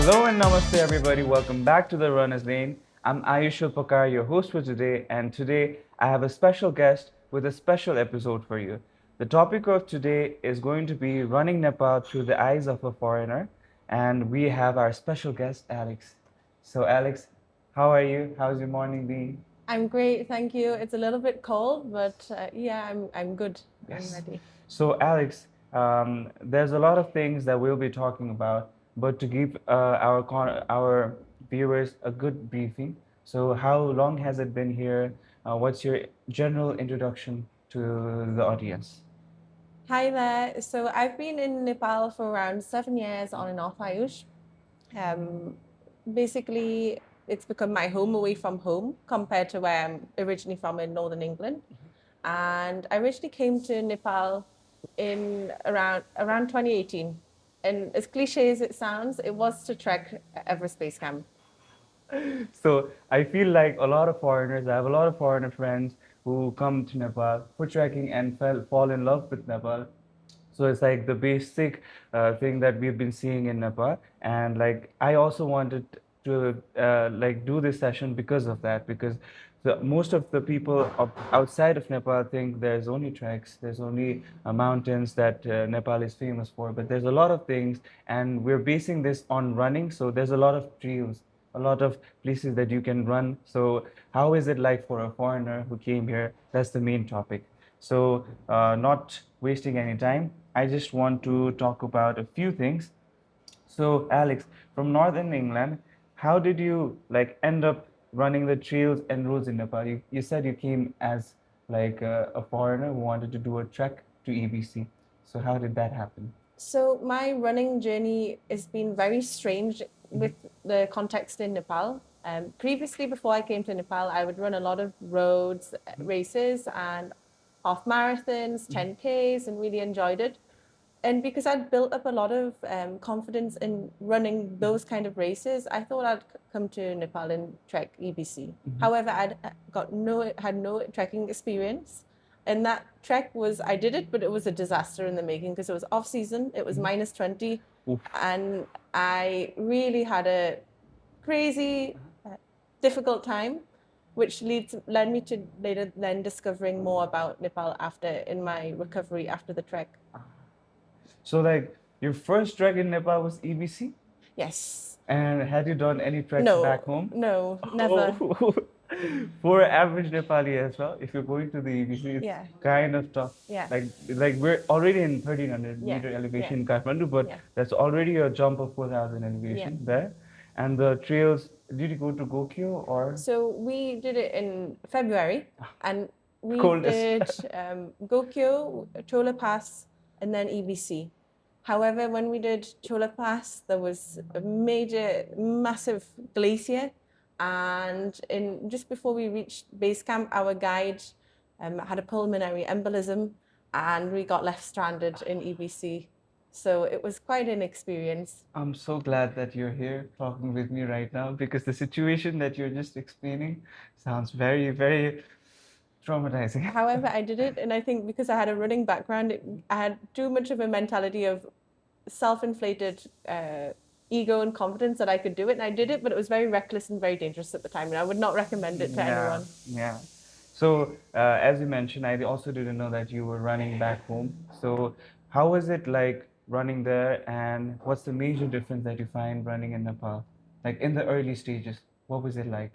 Hello and namaste, everybody. Welcome back to the Runner's Lane. I'm Ayush Pakar, your host for today, and today I have a special guest with a special episode for you. The topic of today is going to be running Nepal through the eyes of a foreigner, and we have our special guest, Alex. So, Alex, how are you? How's your morning been? I'm great, thank you. It's a little bit cold, but yeah, I'm good. Yes. I'm ready. So, Alex, there's a lot of things that we'll be talking about, but to give our viewers a good briefing. So, how long has it been here? What's your general introduction to the audience? Hi there. So I've been in Nepal for around 7 years on and off, Ayush. Um, Basically, it's become my home away from home compared to where I'm originally from in northern England. And I originally came to Nepal in around 2018. And as cliche as it sounds, it was to trek Everest Base Camp. So I feel like a lot of foreigners, I have a lot of foreigner friends who come to Nepal for trekking and fall in love with Nepal. So it's like the basic thing that we've been seeing in Nepal. And like I also wanted to like do this session because of that, because most of the people outside of Nepal think there's only treks, there's only mountains that Nepal is famous for, but there's a lot of things, and we're basing this on running. So there's a lot of trails, a lot of places that you can run. So how is it like for a foreigner who came here? That's the main topic. So not wasting any time, I just want to talk about a few things. So Alex, from Northern England, how did you like end up running the trails and roads in Nepal? You said you came as like a foreigner who wanted to do a trek to EBC. So how did that happen? So my running journey has been very strange with the context in Nepal. Previously, before I came to Nepal, I would run a lot of roads, races, and half marathons, 10Ks, and really enjoyed it. And because I'd built up a lot of confidence in running those kind of races, I thought I'd come to Nepal and trek EBC. However, I'd had no trekking experience. And that trek I did it, but it was a disaster in the making because it was off season. It was minus 20. Oof. And I really had a crazy, difficult time, which led me to later then discovering more about Nepal in my recovery after the trek. So like your first trek in Nepal was EBC? Yes. And had you done any treks No, back home? no, never. Oh, for average Nepali as well, if you're going to the EBC, it's Yeah. kind of tough. Yeah. Like we're already in 1300 Yeah, meter elevation in yeah. Kathmandu, but Yeah. that's already a jump of 4000 elevation there. And the trails, did you go to Gokyo or So we did it in February, and we coldest? did Gokyo, Chola Pass, and then EBC. However, when we did Chola Pass, there was a massive glacier, and just before we reached base camp, our guide had a pulmonary embolism, and we got left stranded in EBC. So it was quite an experience. I'm so glad that you're here talking with me right now, because the situation that you're just explaining sounds very, very traumatizing. However, I did it, and I think because I had a running background, I had too much of a mentality of self-inflated ego and confidence that I could do it, and I did it, but it was very reckless and very dangerous at the time, and I would not recommend it to anyone. Yeah. So, as you mentioned, I also didn't know that you were running back home. So, how was it like running there, and what's the major difference that you find running in Nepal? Like in the early stages, what was it like?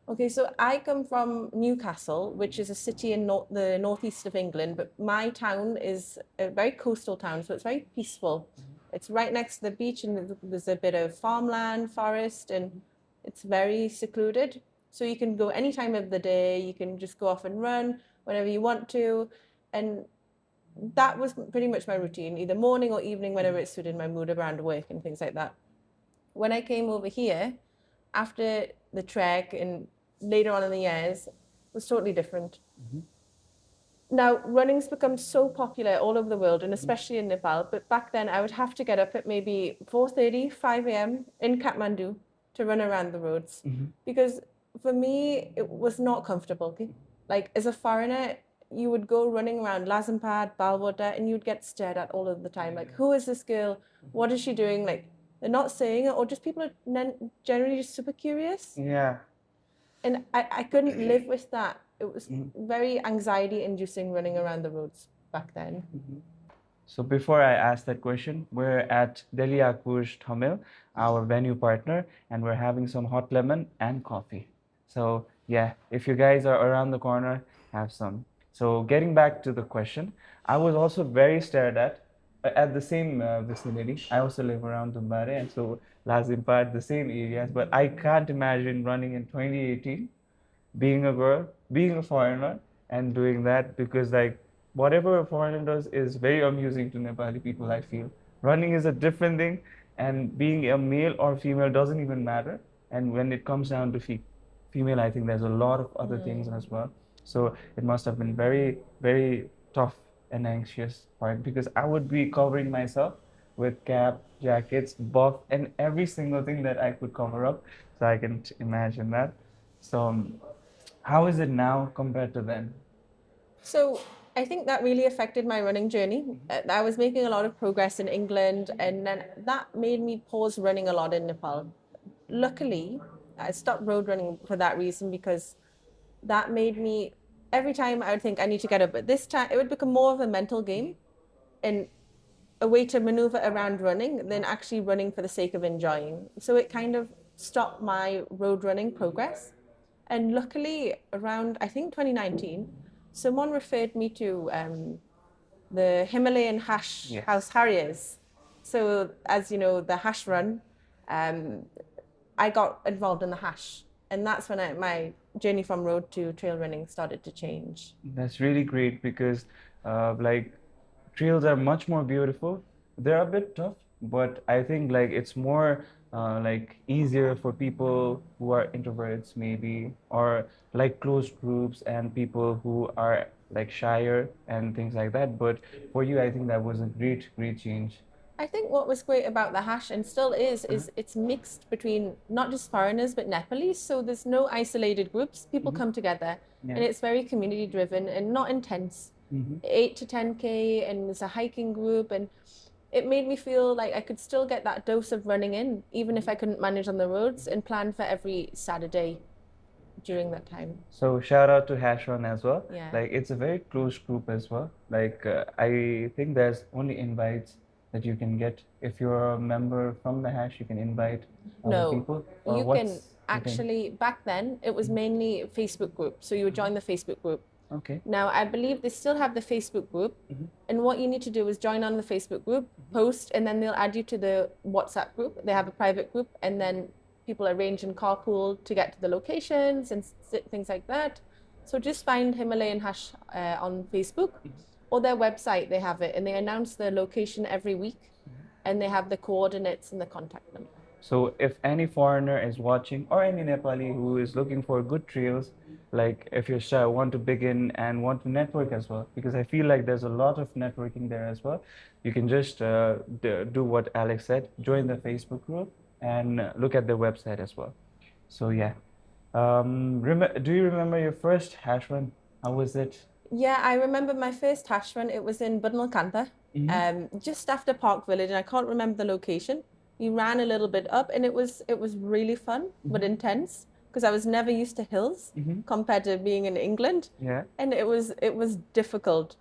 Okay, so I come from Newcastle, which is a city in the northeast of England, but my town is a very coastal town, so it's very peaceful. It's right next to the beach, and there's a bit of farmland, forest, and it's very secluded. So you can go any time of the day, you can just go off and run whenever you want to. And that was pretty much my routine, either morning or evening, whenever it suited my mood around work and things like that. When I came over here, after the trek and later on in the years, was totally different. Now, running's become so popular all over the world, and especially in Nepal, but back then I would have to get up at maybe 4:30, 5 a.m. in Kathmandu to run around the roads. Because for me, it was not comfortable. Okay? Like, as a foreigner, you would go running around Lazampad, Balwada, and you'd get stared at all of the time. Like, who is this girl? What is she doing? Like, they're not saying it, or just people are generally just super curious. Yeah. And I couldn't live with that. It was very anxiety inducing running around the roads back then. So before I ask that question, we're at Deli Akuj Thamel, our venue partner, and we're having some hot lemon and coffee. So yeah, if you guys are around the corner, have some. So getting back to the question, I was also very stared at the same vicinity. I also live around Dumbare, and so Lazimpat, the same areas. But I can't imagine running in 2018, being a girl, being a foreigner, and doing that, because like whatever a foreigner does is very amusing to Nepali people, I feel. Running is a different thing, and being a male or female doesn't even matter. And when it comes down to female, I think there's a lot of other things as well. So it must have been very, very tough and anxious part, because I would be covering myself with cap, jackets, buff, and every single thing that I could cover up. So I can imagine that. So how is it now compared to then? So I think that really affected my running journey. I was making a lot of progress in England, and then that made me pause running a lot in Nepal. Luckily, I stopped road running for that reason, because that made me, every time I would think I need to get up, but this time it would become more of a mental game and a way to maneuver around running than actually running for the sake of enjoying. So it kind of stopped my road running progress. And luckily, around I think 2019, someone referred me to the Himalayan Hash Yes. House Harriers. So, as you know, the Hash Run, um, I got involved in the Hash, and that's when my journey from road to trail running started to change. That's really great, because like trails are much more beautiful. They're a bit tough, but I think like it's more like easier for people who are introverts maybe, or like closed groups and people who are like shyer and things like that. But for you, I think that was a great, great change. I think what was great about the Hash, and still is it's mixed between not just foreigners but Nepalese. So there's no isolated groups. People come together, and Yeah. it's very community driven and not intense. 8 to 10K, and there's a hiking group, and it made me feel like I could still get that dose of running in, even if I couldn't manage on the roads, and plan for every Saturday during that time. So shout out to Hashron as well. Yeah. Like it's a very close group as well. Like I think there's only invites that you can get. If you're a member from the Hash, you can invite other No, people. Or you what's can the thing? actually, back then, it was mainly Facebook group. So you would join the Facebook group. Okay. Now, I believe they still have the Facebook group. And what you need to do is join on the Facebook group, post, and then they'll add you to the WhatsApp group. They have a private group, and then people arrange in carpool to get to the locations and things like that. So just find Himalayan Hash on Facebook or their website. They have it, and they announce the location every week, and they have the coordinates and the contact number. So if any foreigner is watching, or any Nepali who is looking for good trails, like if you're shy, want to begin and want to network as well, because I feel like there's a lot of networking there as well. You can just do what Alex said, join the Facebook group and look at their website as well. So yeah. Do you remember your first hash run? How was it? Yeah, I remember my first Hash run. It was in Budnalkantha, just after Park Village, and I can't remember the location. We ran a little bit up, and it was really fun but intense, because I was never used to hills compared to being in England. Yeah. And it was difficult.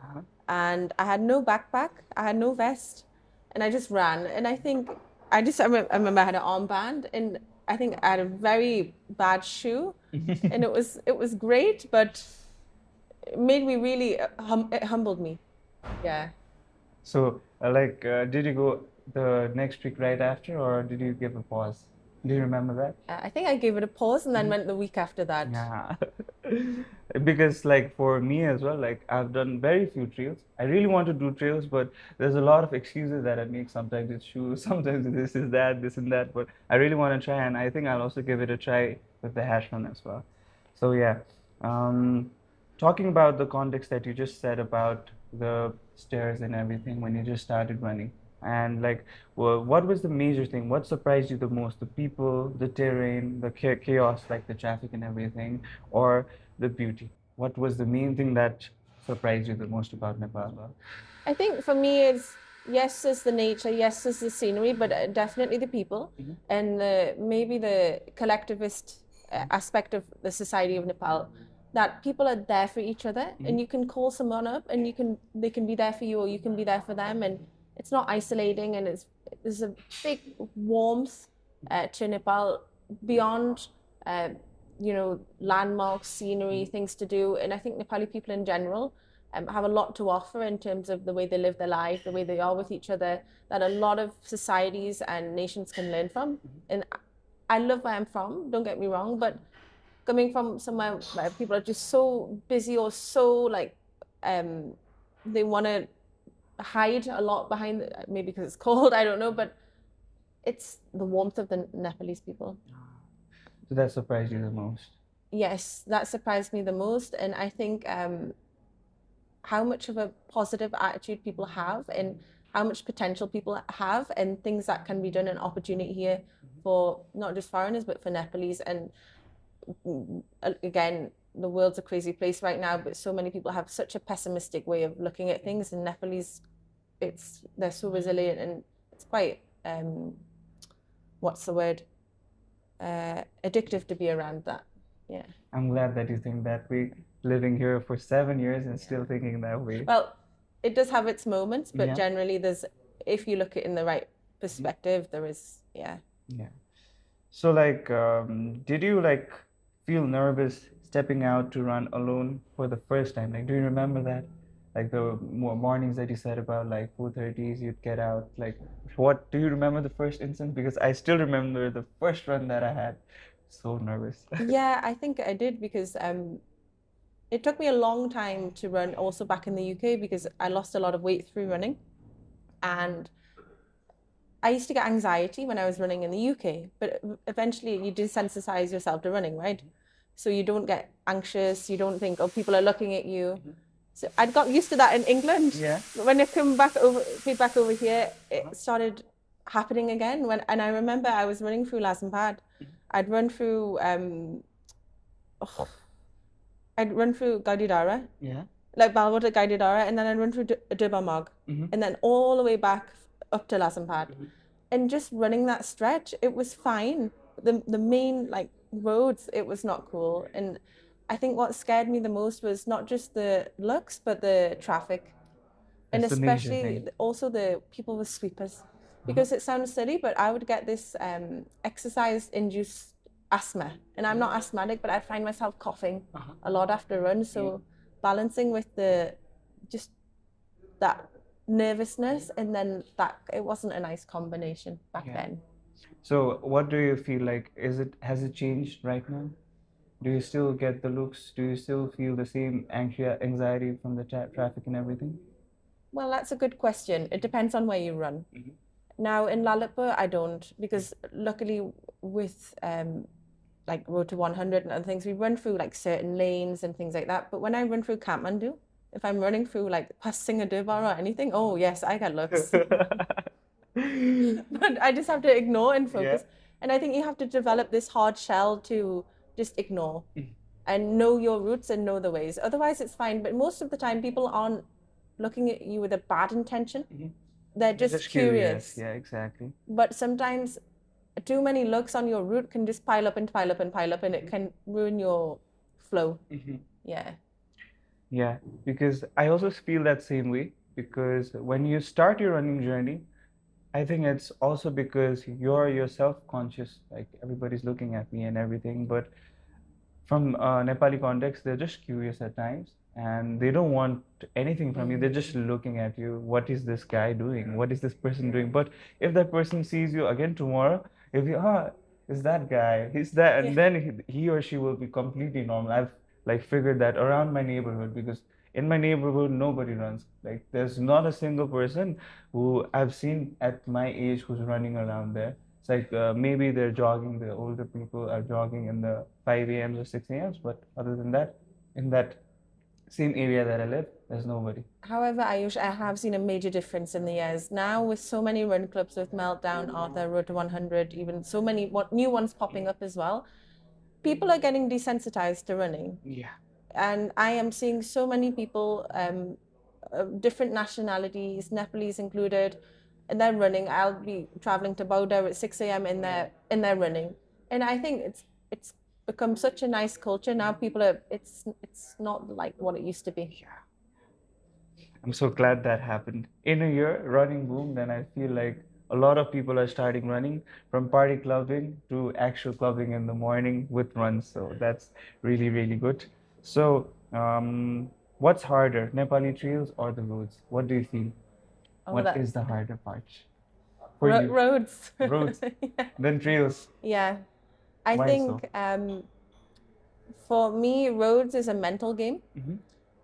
And I had no backpack, I had no vest, and I just ran. And I think I remember I had an armband, and I think I had a very bad shoe, and it was great, but it made me really it humbled me. Yeah. So, did you go the next week right after, or did you give a pause? Do you remember that? I think I gave it a pause and then went the week after that. Yeah. Because like for me as well, like I've done very few trails. I really want to do trails, but there's a lot of excuses that I make. Sometimes it's shoes, sometimes this is that, this and that. But I really want to try, and I think I'll also give it a try with the hash run as well. So yeah. Talking about the context that you just said about the stairs and everything when you just started running, and like, well, what was the major thing? What surprised you the most? The people, the terrain, the chaos, like the traffic and everything, or the beauty? What was the main thing that surprised you the most about Nepal? I think for me, it's Yes, there's the nature, yes, there's the scenery, but definitely the people and maybe the collectivist aspect of the society of Nepal, that people are there for each other and you can call someone up and they can be there for you or you can be there for them, and it's not isolating, and there's a big warmth to Nepal beyond uh, landmarks, scenery, things to do, and I think Nepali people in general have a lot to offer in terms of the way they live their life, the way they are with each other, that a lot of societies and nations can learn from. And I love where I'm from, don't get me wrong, but coming from somewhere where people are just so busy or so um, they want to hide a lot behind, maybe because it's cold, I don't know, but it's the warmth of the Nepalese people. So that surprised you the most? Yes, that surprised me the most. And I think how much of a positive attitude people have and how much potential people have and things that can be done, and opportunity here for not just foreigners but for Nepalese. And again, the world's a crazy place right now, but so many people have such a pessimistic way of looking at things, and Nepalese, they're so resilient, and it's quite what's the word, addictive to be around that. Yeah. I'm glad that you think that way, living here for 7 years and still thinking that way. Well, it does have its moments, but Yeah. generally if you look at it in the right perspective, there is, yeah. Yeah. So like, did you like feel nervous stepping out to run alone for the first time? Like, do you remember that? Like the mornings that you said about like 4:30s, you'd get out. Like, what do you remember the first instance? Because I still remember the first run that I had. So nervous. Yeah, I think I did because it took me a long time to run also back in the UK because I lost a lot of weight through running. And I used to get anxiety when I was running in the UK, but eventually you desensitize yourself to running, right? So you don't get anxious, you don't think, oh, people are looking at you. So I'd got used to that in England. Yeah. But when I came back over here, it started happening again. And I remember I was running through Lazenpad. I'd run through Gaididara, Yeah. like Balwata Gaididara, and then I'd run through Dibamog, and then all the way back up to Lazenpad. And just running that stretch, it was fine. The main like roads, it was not cool. And I think what scared me the most was not just the looks, but the traffic. And That's the major especially thing. also the people with sweepers. Because it sounds silly, but I would get this exercise-induced asthma. And I'm not asthmatic, but I find myself coughing a lot after a run. So balancing with just that nervousness, and then that it wasn't a nice combination back then. So what do you feel like? Has it changed right now? Do you still get the looks? Do you still feel the same anxiety from the traffic and everything? Well, that's a good question. It depends on where you run. Now in Lalitpur, I don't, because luckily with like Road to 100 and other things, we run through like certain lanes and things like that. But when I run through Kathmandu, if I'm running through like past Singapore or anything, oh yes, I get looks. But I just have to ignore and focus. And I think you have to develop this hard shell to just ignore and know your roots and know the ways. Otherwise, it's fine. But most of the time, people aren't looking at you with a bad intention. They're just curious. Yeah, exactly. But sometimes too many looks on your route can just pile up and pile up and pile up, and it can ruin your flow. Yeah. Yeah, because I also feel that same way, because when you start your running journey, I think it's also because you're yourself conscious, like everybody's looking at me and everything, but from Nepali context, they're just curious at times and they don't want anything from you. They're just looking at you. What is this guy doing? What is this person doing? But if that person sees you again tomorrow, if you, is that guy, he's that, and then he or she will be completely normal. I've like figured that around my neighborhood, because in my neighborhood nobody runs. Like there's not a single person who I've seen at my age who's running around there. It's like maybe they're jogging, the older people are jogging in the 5 a.m. or 6 a.m. But other than that, in that same area that I live, there's nobody. However, Ayush, I have seen a major difference in the years. Now with so many run clubs with Meltdown, Arthur, Road to 100, even so many new ones popping up as well, people are getting desensitized to running. Yeah. And I am seeing so many people different nationalities, Nepalese included, and they're running. I'll be traveling to Bauda at 6 a.m. in their running, and I think it's become such a nice culture now. People are it's not like what it used to be. I'm so glad that happened. In a year, running boomed, and I feel like a lot of people are starting running from party clubbing to actual clubbing in the morning with runs. So that's really, really good. So, what's harder, Nepali trails or the roads? What do you feel? Oh, What that is the harder part for you? roads. Roads, Yeah. then trails. Yeah. I Why so? think for me, roads is a mental game,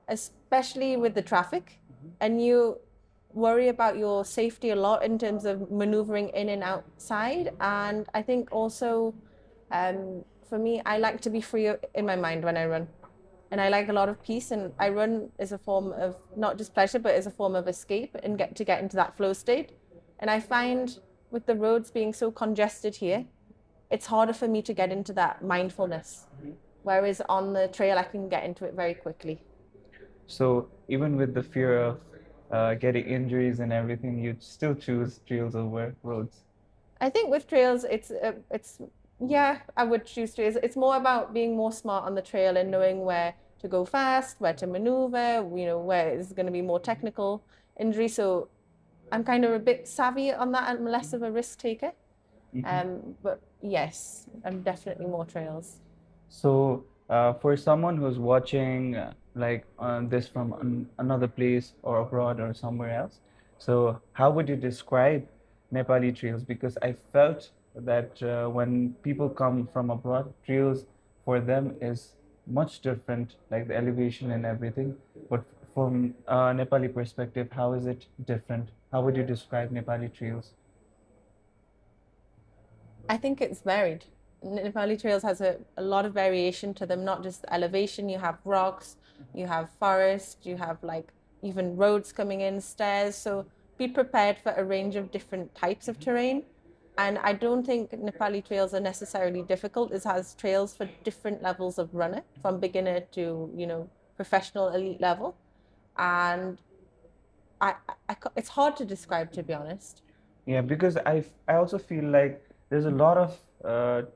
especially with the traffic, and you worry about your safety a lot in terms of maneuvering in and outside. And I think also, for me, I like to be free in my mind when I run. And I like a lot of peace, and I run as a form of not just pleasure, but as a form of escape and get into that flow state. And I find with the roads being so congested here, it's harder for me to get into that mindfulness. Whereas on the trail, I can get into it very quickly. So even with the fear of getting injuries and everything, you'd still choose trails over roads. I think with trails, it's yeah, I would choose trails. It's more about being more smart on the trail and knowing where to go fast, where to maneuver, where is going to be more technical injury. So I'm kind of a bit savvy on that. I'm less of a risk taker. But yes, I'm definitely more trails. So, for someone who's watching this from another place or abroad or somewhere else, so how would you describe Nepali trails? Because I felt that when people come from abroad, trails for them is much different, like the elevation and everything. But from a Nepali perspective, how is it different? How would you describe Nepali trails? I think it's varied. Nepali trails has a lot of variation to them, not just elevation. You have rocks, you have forest, you have like even roads coming in, stairs. So be prepared for a range of different types of terrain. And I don't think Nepali trails are necessarily difficult. It has trails for different levels of runner, from beginner to, professional elite level. And it's hard to describe, to be honest. Yeah, because I also feel like there's a lot of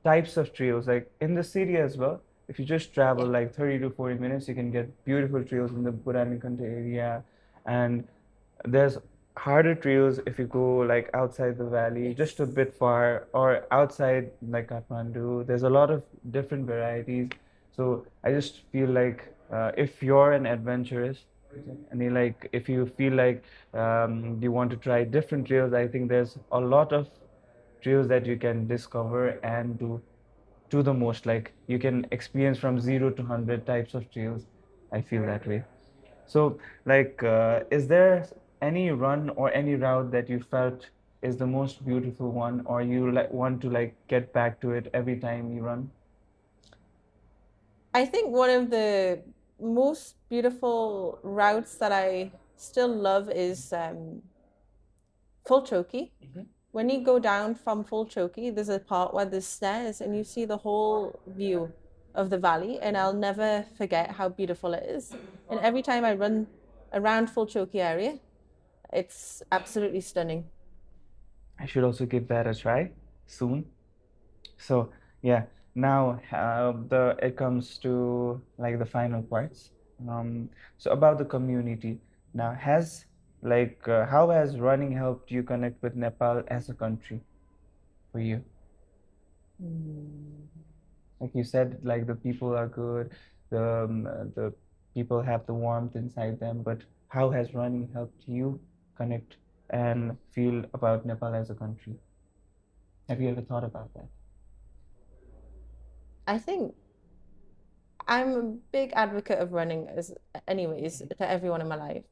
types of trails, like in the city as well. If you just travel Yeah. like 30 to 40 minutes, you can get beautiful trails in the Botanical area. And there's harder trails if you go like outside the valley, just a Yes. bit far, or outside like Kathmandu. There's a lot of different varieties. So I just feel like if you're an adventurous, and if you feel like you want to try different trails, I think there's a lot of trails that you can discover and do to the most. Like you can experience from 0 to 100 types of trails. I feel that way. So, is there any run or any route that you felt is the most beautiful one, or you want to get back to it every time you run? I think one of the most beautiful routes that I still love is Full Choki. When you go down from Full Choki, there's a part where there's stairs and you see the whole view of the valley, and I'll never forget how beautiful it is. And every time I run around Full Choki area, it's absolutely stunning. I should also give that a try soon. So yeah, now the it comes to like the final parts. So about the community. Now, how has running helped you connect with Nepal as a country for you? Like you said, like the people are good, the people have the warmth inside them, but how has running helped you connect and feel about Nepal as a country? Have you ever thought about that? I think I'm a big advocate of running anyways, to everyone in my life.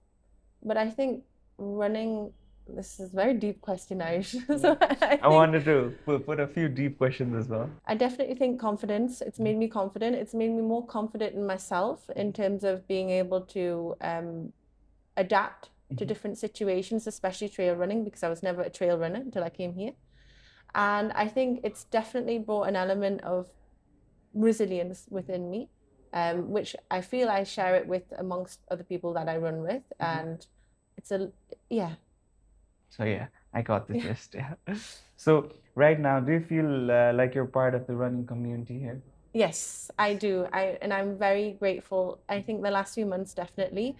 But I think running, this is a very deep question, Arish. So I wanted to put a few deep questions as well. I definitely think confidence, it's made me confident. It's made me more confident in myself in terms of being able to adapt to different situations, especially trail running, because I was never a trail runner until I came here. And I think it's definitely brought an element of resilience within me. which I feel I share it with amongst other people that I run with, and it's yeah. So yeah, I got the gist. Yeah. So right now, do you feel like you're part of the running community here? Yes, I do. And I'm very grateful. I think the last few months definitely,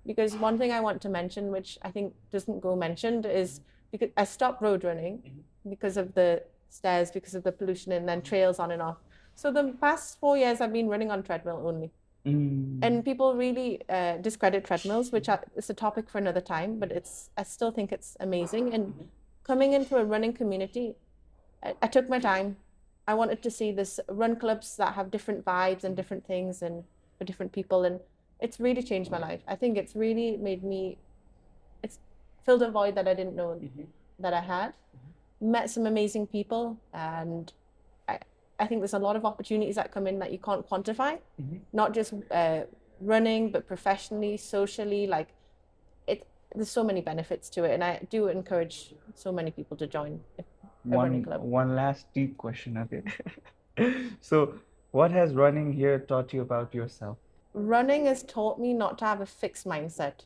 because one thing I want to mention, which I think doesn't go mentioned, is because I stopped road running because of the stairs, because of the pollution, and then trails on and off. So the past 4 years, I've been running on treadmill only. And people really discredit treadmills, which is a topic for another time, but I still think it's amazing. And coming into a running community, I took my time. I wanted to see this run clubs that have different vibes and different things and for different people. And it's really changed my life. I think it's really made me, it's filled a void that I didn't know that I had. Met some amazing people, and I think there's a lot of opportunities that come in that you can't quantify, not just running, but professionally, socially. Like there's so many benefits to it, and I do encourage so many people to join a running club. One last deep question, okay? So, what has running here taught you about yourself? Running has taught me not to have a fixed mindset.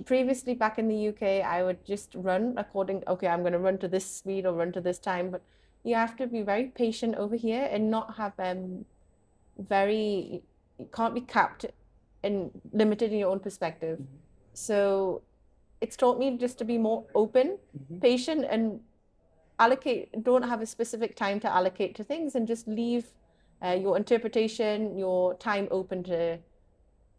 Previously, back in the UK, I would just run according, okay, I'm going to run to this speed or run to this time, but you have to be very patient over here and not have you can't be capped and limited in your own perspective. So it's taught me just to be more open, patient, and don't have a specific time to allocate to things, and just leave your interpretation, your time open to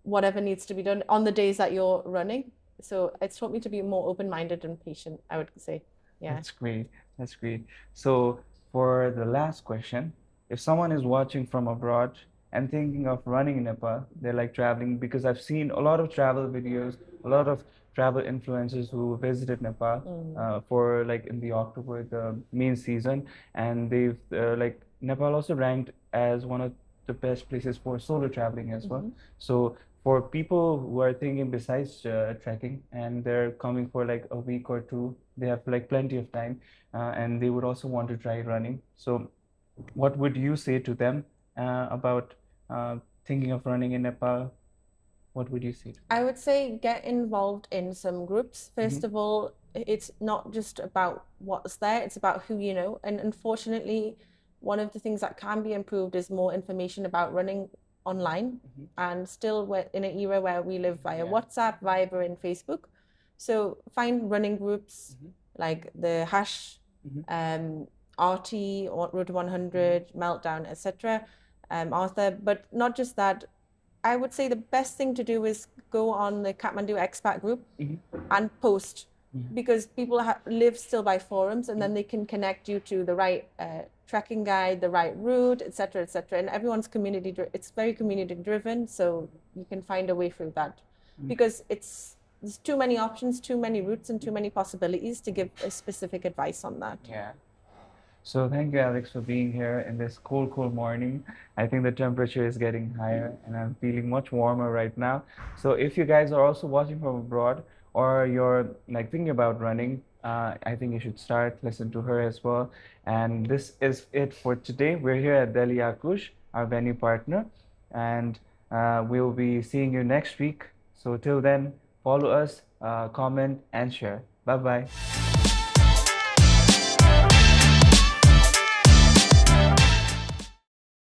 whatever needs to be done on the days that you're running. So it's taught me to be more open-minded and patient, I would say. Yeah. That's great. That's great. So for the last question, if someone is watching from abroad and thinking of running in Nepal, they're like traveling, because I've seen a lot of travel videos, a lot of travel influencers who visited Nepal for like in the October, the main season, and they've like Nepal also ranked as one of the best places for solo traveling as well. So for people who are thinking besides trekking and they're coming for like a week or two, they have like plenty of time, and they would also want to try running. So what would you say to them about thinking of running in Nepal? What would you say? I would say get involved in some groups. First of all, it's not just about what's there, it's about who you know. And unfortunately, one of the things that can be improved is more information about running online. And still we're in an era where we live via WhatsApp, Viber, and Facebook. So find running groups like the Hash, RT, or Road 100, Meltdown, etc. Arthur. But not just that, I would say the best thing to do is go on the Kathmandu expat group and post, because people live still by forums, and then they can connect you to the right trekking guide, the right route, etc., etc. And everyone's it's very community driven, so you can find a way through that, because there's too many options, too many routes, and too many possibilities to give a specific advice on that. Yeah. So thank you, Alex, for being here in this cold, cold morning. I think the temperature is getting higher and I'm feeling much warmer right now. So if you guys are also watching from abroad, or you're like thinking about running, I think you should listen to her as well. And this is it for today. We're here at Deli Akuj, our venue partner, and we'll be seeing you next week. So till then, follow us, comment, and share. Bye-bye.